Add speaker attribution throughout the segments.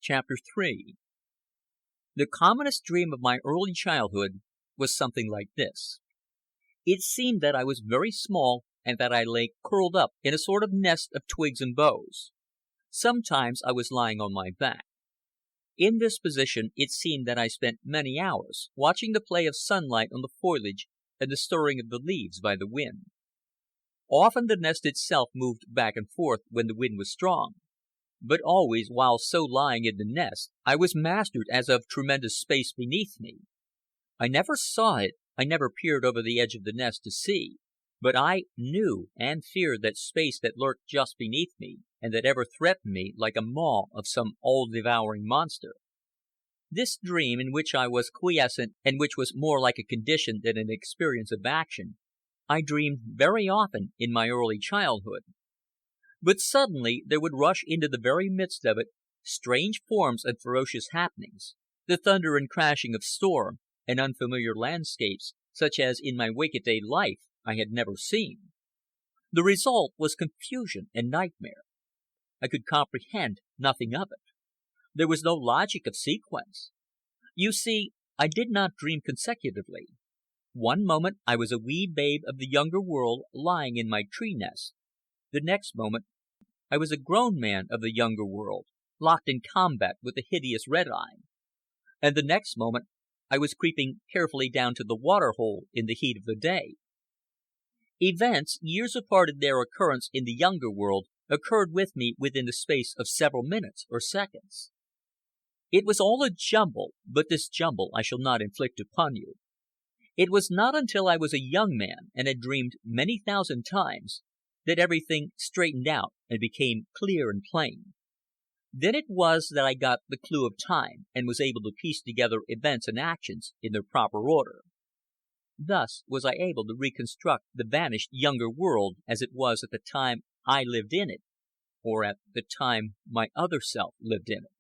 Speaker 1: Chapter 3 The commonest dream of my early childhood was something like this. It seemed that I was very small and that I lay curled up in a sort of nest of twigs and boughs. Sometimes I was lying on my back. In this position it seemed that I spent many hours, watching the play of sunlight on the foliage and the stirring of the leaves by the wind. Often the nest itself moved back and forth when the wind was strong, but always, while so lying in the nest, I was mastered as of tremendous space beneath me. I never saw it, I never peered over the edge of the nest to see, but I knew and feared that space that lurked just beneath me, and that ever threatened me like a maw of some all-devouring monster. This dream, in which I was quiescent and which was more like a condition than an experience of action, I dreamed very often in my early childhood. But suddenly there would rush into the very midst of it strange forms and ferocious happenings, the thunder and crashing of storm, and unfamiliar landscapes, such as in my wake-a-day life I had never seen. The result was confusion and nightmare. I could comprehend nothing of it. There was no logic of sequence. You see, I did not dream consecutively. One moment I was a wee babe of the younger world lying in my tree nest. The next moment I was a grown man of the younger world, locked in combat with the hideous Red Eye. And the next moment I was creeping carefully down to the water hole in the heat of the day. Events, years apart in their occurrence in the younger world, occurred with me within the space of several minutes or seconds. It was all a jumble, but this jumble I shall not inflict upon you. It was not until I was a young man and had dreamed many thousand times that everything straightened out and became clear and plain. Then it was that I got the clue of time and was able to piece together events and actions in their proper order. Thus was I able to reconstruct the vanished younger world as it was at the time I lived in it, or at the time my other self lived in it.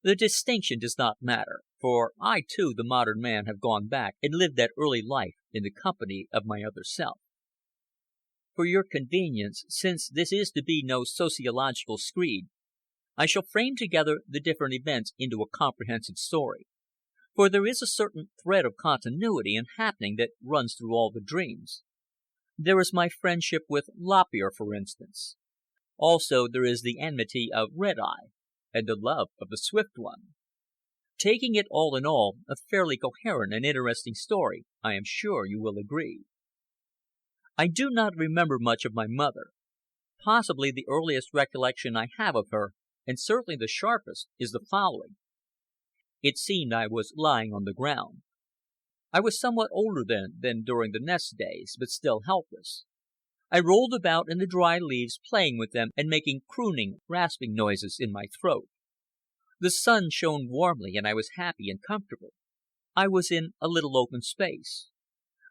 Speaker 1: The distinction does not matter, for I too, the modern man, have gone back and lived that early life in the company of my other self. For your convenience, since this is to be no sociological screed, I shall frame together the different events into a comprehensive story, for there is a certain thread of continuity and happening that runs through all the dreams. There is my friendship with Lop Ear, for instance. Also there is the enmity of Red Eye, and the love of the Swift One. Taking it all in all, a fairly coherent and interesting story, I am sure you will agree. I do not remember much of my mother. Possibly the earliest recollection I have of her, and certainly the sharpest, is the following. It seemed I was lying on the ground. I was somewhat older then than during the nest days, but still helpless. I rolled about in the dry leaves, playing with them and making crooning, rasping noises in my throat. The sun shone warmly, and I was happy and comfortable. I was in a little open space.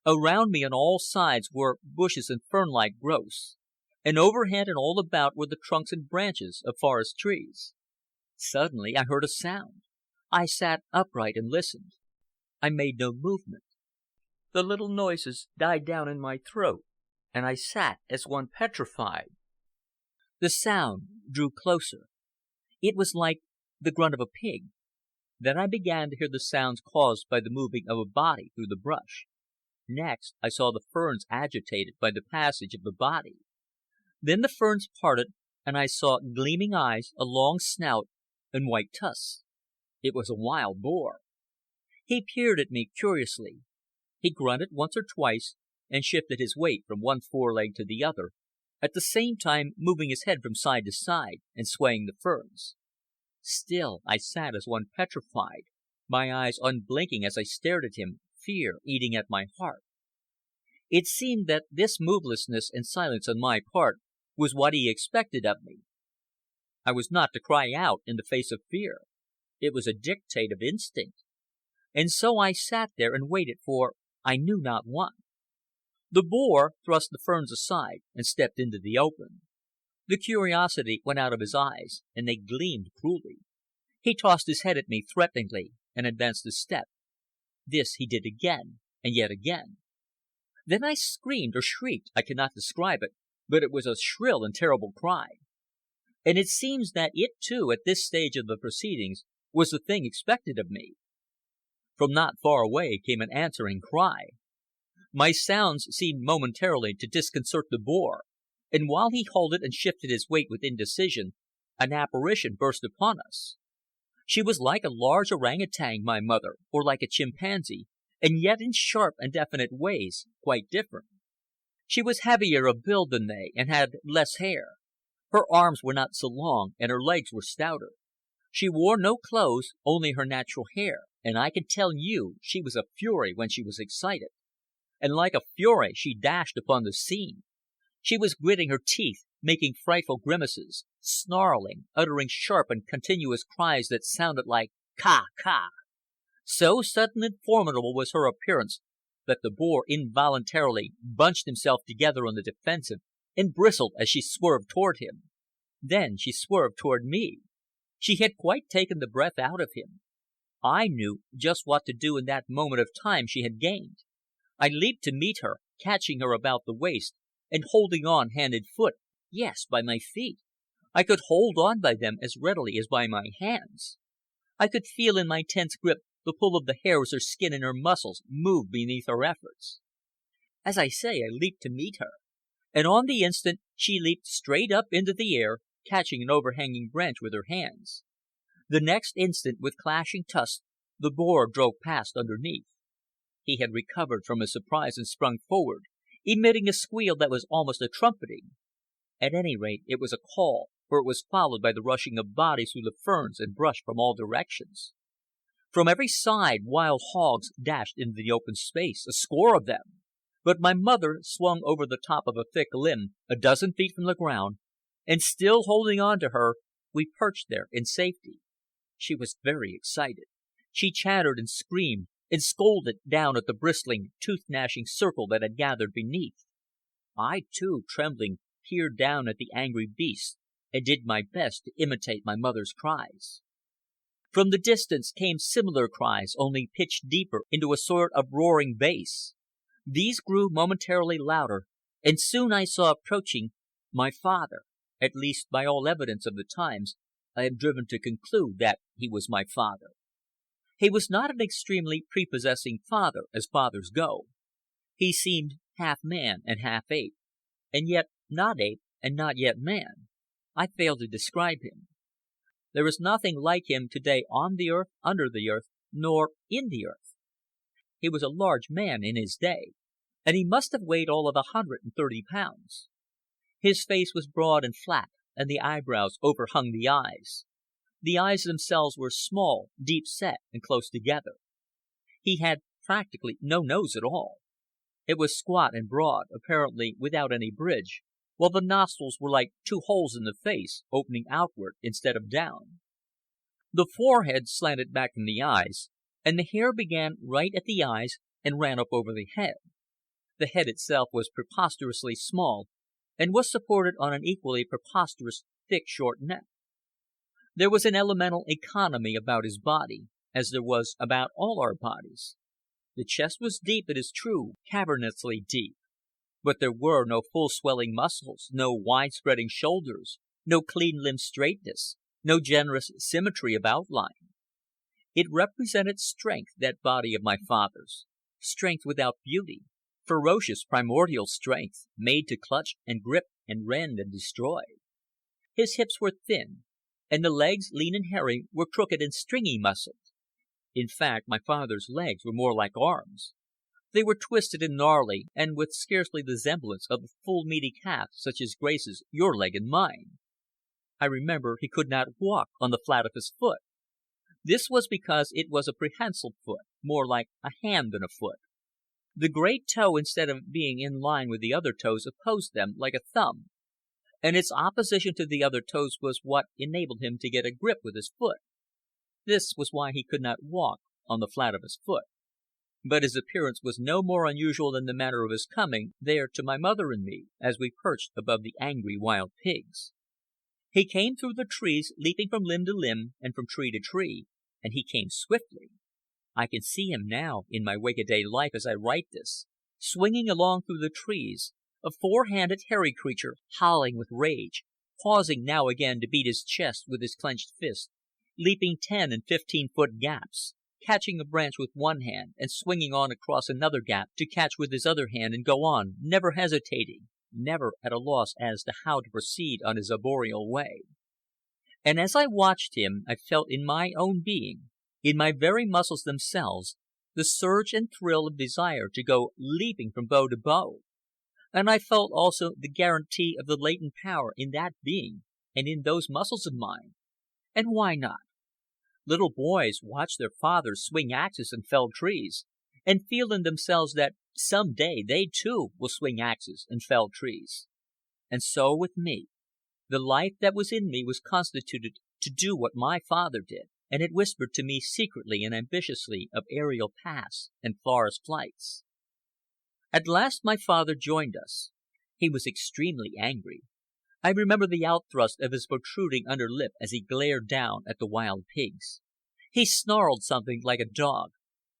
Speaker 1: Around me on all sides were bushes and fern-like growths, and overhead and all about were the trunks and branches of forest trees. Suddenly I heard a sound. I sat upright and listened. I made no movement. The little noises died down in my throat, and I sat as one petrified. The sound drew closer. It was like the grunt of a pig. Then I began to hear the sounds caused by the moving of a body through the brush. Next, I saw the ferns agitated by the passage of the body. Then the ferns parted, and I saw gleaming eyes, a long snout, and white tusks. It was a wild boar. He peered at me curiously. He grunted once or twice, and shifted his weight from one foreleg to the other, at the same time moving his head from side to side and swaying the ferns. Still I sat as one petrified, my eyes unblinking as I stared at him, fear eating at my heart. It seemed that this movelessness and silence on my part was what he expected of me. I was not to cry out in the face of fear. It was a dictate of instinct. And so I sat there and waited for I knew not what. The boar thrust the ferns aside and stepped into the open. The curiosity went out of his eyes, and they gleamed cruelly. He tossed his head at me threateningly and advanced a step. This he did again, and yet again. Then I screamed or shrieked, I cannot describe it, but it was a shrill and terrible cry. and it seems that it too, at this stage of the proceedings, was the thing expected of me. From not far away came an answering cry. My sounds seemed momentarily to disconcert the boar, and while he halted and shifted his weight with indecision, an apparition burst upon us. She was like a large orang utang, my mother, or like a chimpanzee, and yet in sharp and definite ways quite different. She was heavier of build than they, and had less hair. Her arms were not so long, and her legs were stouter. She wore no clothes, only her natural hair, and I can tell you she was a fury when she was excited. And like a fury she dashed upon the scene. She was gritting her teeth, making frightful grimaces, snarling, uttering sharp and continuous cries that sounded like "Ka! Ka!" So sudden and formidable was her appearance that the boar involuntarily bunched himself together on the defensive and bristled as she swerved toward him. Then she swerved toward me. She had quite taken the breath out of him. I knew just what to do in that moment of time she had gained. I leaped to meet her, catching her about the waist and holding on hand and foot, yes, by my feet. I could hold on by them as readily as by my hands. I could feel in my tense grip the pull of the hair as her skin and her muscles moved beneath her efforts. As I say, I leaped to meet her, and on the instant she leaped straight up into the air, catching an overhanging branch with her hands. The next instant, with clashing tusks, the boar drove past underneath. He had recovered from his surprise and sprung forward, emitting a squeal that was almost a trumpeting. At any rate, it was a call, for it was followed by the rushing of bodies through the ferns and brush from all directions. From every side wild hogs dashed into the open space, a score of them. But my mother swung over the top of a thick limb, a dozen feet from the ground, and still holding on to her, we perched there in safety. She was very excited. She chattered and screamed, and scolded down at the bristling, tooth-gnashing circle that had gathered beneath. I, too, trembling, peered down at the angry beast, and did my best to imitate my mother's cries. From the distance came similar cries, only pitched deeper into a sort of roaring bass. These grew momentarily louder, and soon I saw approaching my father. At least, by all evidence of the times, I am driven to conclude that he was my father. He was not an extremely prepossessing father, as fathers go. He seemed half man and half ape, and yet not ape and not yet man. I fail to describe him. There is nothing like him today on the earth, under the earth, nor in the earth. He was a large man in his day, and he must have weighed all of 130 pounds. His face was broad and flat, and the eyebrows overhung the eyes. The eyes themselves were small, deep set, and close together. He had practically no nose at all. It was squat and broad, apparently without any bridge, while the nostrils were like two holes in the face, opening outward instead of down. The forehead slanted back from the eyes, and the hair began right at the eyes and ran up over the head. The head itself was preposterously small, and was supported on an equally preposterous, thick, short neck. There was an elemental economy about his body, as there was about all our bodies. The chest was deep, it is true, cavernously deep. But there were no full swelling muscles, no wide spreading shoulders, no clean limb straightness, no generous symmetry of outline. It represented strength, that body of my father's, strength without beauty, ferocious primordial strength, made to clutch and grip and rend and destroy. His hips were thin, and the legs, lean and hairy, were crooked and stringy muscled. In fact, my father's legs were more like arms. They were twisted and gnarly, and with scarcely the semblance of the full meaty calf such as graces your leg and mine. I remember he could not walk on the flat of his foot. This was because it was a prehensile foot, more like a hand than a foot. The great toe, instead of being in line with the other toes, opposed them like a thumb, and its opposition to the other toes was what enabled him to get a grip with his foot. This was why he could not walk on the flat of his foot. But his appearance was no more unusual than the manner of his coming there to my mother and me, as we perched above the angry wild pigs. He came through the trees, leaping from limb to limb and from tree to tree, and he came swiftly. I can see him now in my wake-a-day life as I write this, swinging along through the trees, a four-handed hairy creature, howling with rage, pausing now again to beat his chest with his clenched fist, leaping 10 and 15 foot gaps, catching a branch with one hand and swinging on across another gap to catch with his other hand and go on, never hesitating, never at a loss as to how to proceed on his arboreal way. And as I watched him, I felt in my own being, in my very muscles themselves, the surge and thrill of desire to go leaping from bow to bow. And I felt also the guarantee of the latent power in that being and in those muscles of mine. And why not? Little boys watch their fathers swing axes and fell trees, and feel in themselves that some day they too will swing axes and fell trees. And so with me. The life that was in me was constituted to do what my father did, and it whispered to me secretly and ambitiously of aerial paths and forest flights. At last my father joined us. He was extremely angry. I remember the outthrust of his protruding under lip as he glared down at the wild pigs. He snarled something like a dog,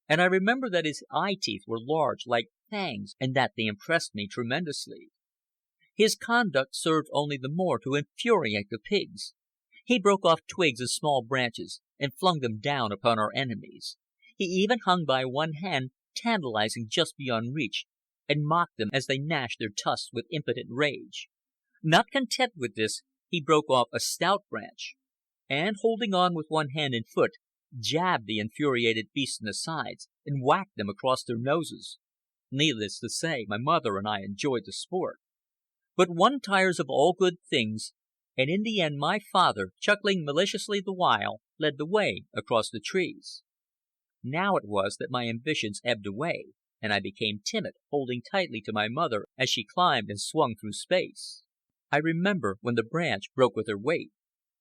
Speaker 1: and I remember that his eye teeth were large like fangs, and that they impressed me tremendously. His conduct served only the more to infuriate the pigs. He broke off twigs and small branches and flung them down upon our enemies. He even hung by one hand, tantalizing just beyond reach, and mocked them as they gnashed their tusks with impotent rage. Not content with this, he broke off a stout branch, and, holding on with one hand and foot, jabbed the infuriated beasts in the sides and whacked them across their noses. Needless to say, my mother and I enjoyed the sport. But one tires of all good things, and in the end my father, chuckling maliciously the while, led the way across the trees. Now it was that my ambitions ebbed away, and I became timid, holding tightly to my mother as she climbed and swung through space. I remember when the branch broke with her weight.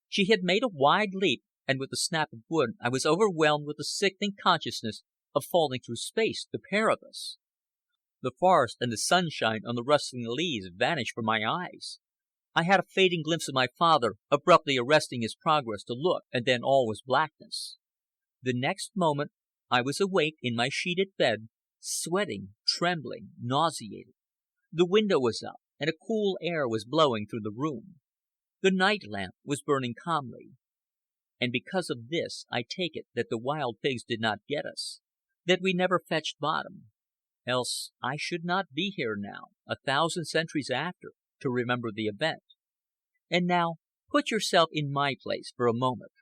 Speaker 1: She had made a wide leap, and with the snap of wood I was overwhelmed with the sickening consciousness of falling through space, the pair of us. The forest and the sunshine on the rustling leaves vanished from my eyes. I had a fading glimpse of my father abruptly arresting his progress to look, and then all was blackness. The next moment I was awake in my sheeted bed, sweating, trembling, nauseated. The window was up, and a cool air was blowing through the room. The night lamp was burning calmly. And because of this I take it that the wild pigs did not get us, that we never fetched bottom. Else I should not be here now, 1,000 centuries after, to remember the event. And now put yourself in my place for a moment.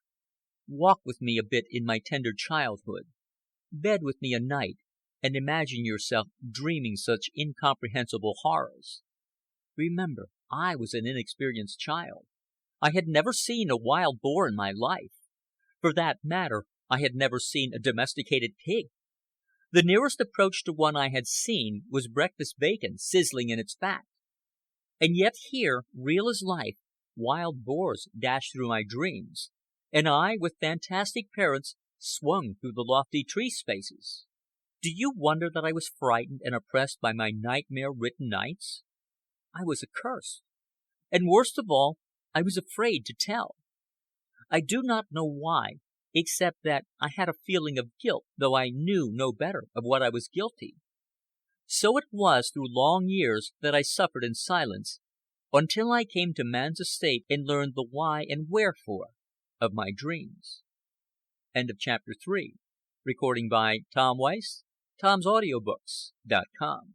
Speaker 1: Walk with me a bit in my tender childhood. Bed with me a night, and imagine yourself dreaming such incomprehensible horrors. Remember, I was an inexperienced child. I had never seen a wild boar in my life. For that matter, I had never seen a domesticated pig. The nearest approach to one I had seen was breakfast bacon sizzling in its fat. And yet here, real as life, wild boars dashed through my dreams, and I, with fantastic parents, swung through the lofty tree spaces. Do you wonder that I was frightened and oppressed by my nightmare-ridden nights? I was accursed. And worst of all, I was afraid to tell. I do not know why, except that I had a feeling of guilt, though I knew no better of what I was guilty. So it was through long years that I suffered in silence, until I came to man's estate and learned the why and wherefore of my dreams. End of chapter 3. Recording by Tom Weiss, Tom'sAudiobooks.com.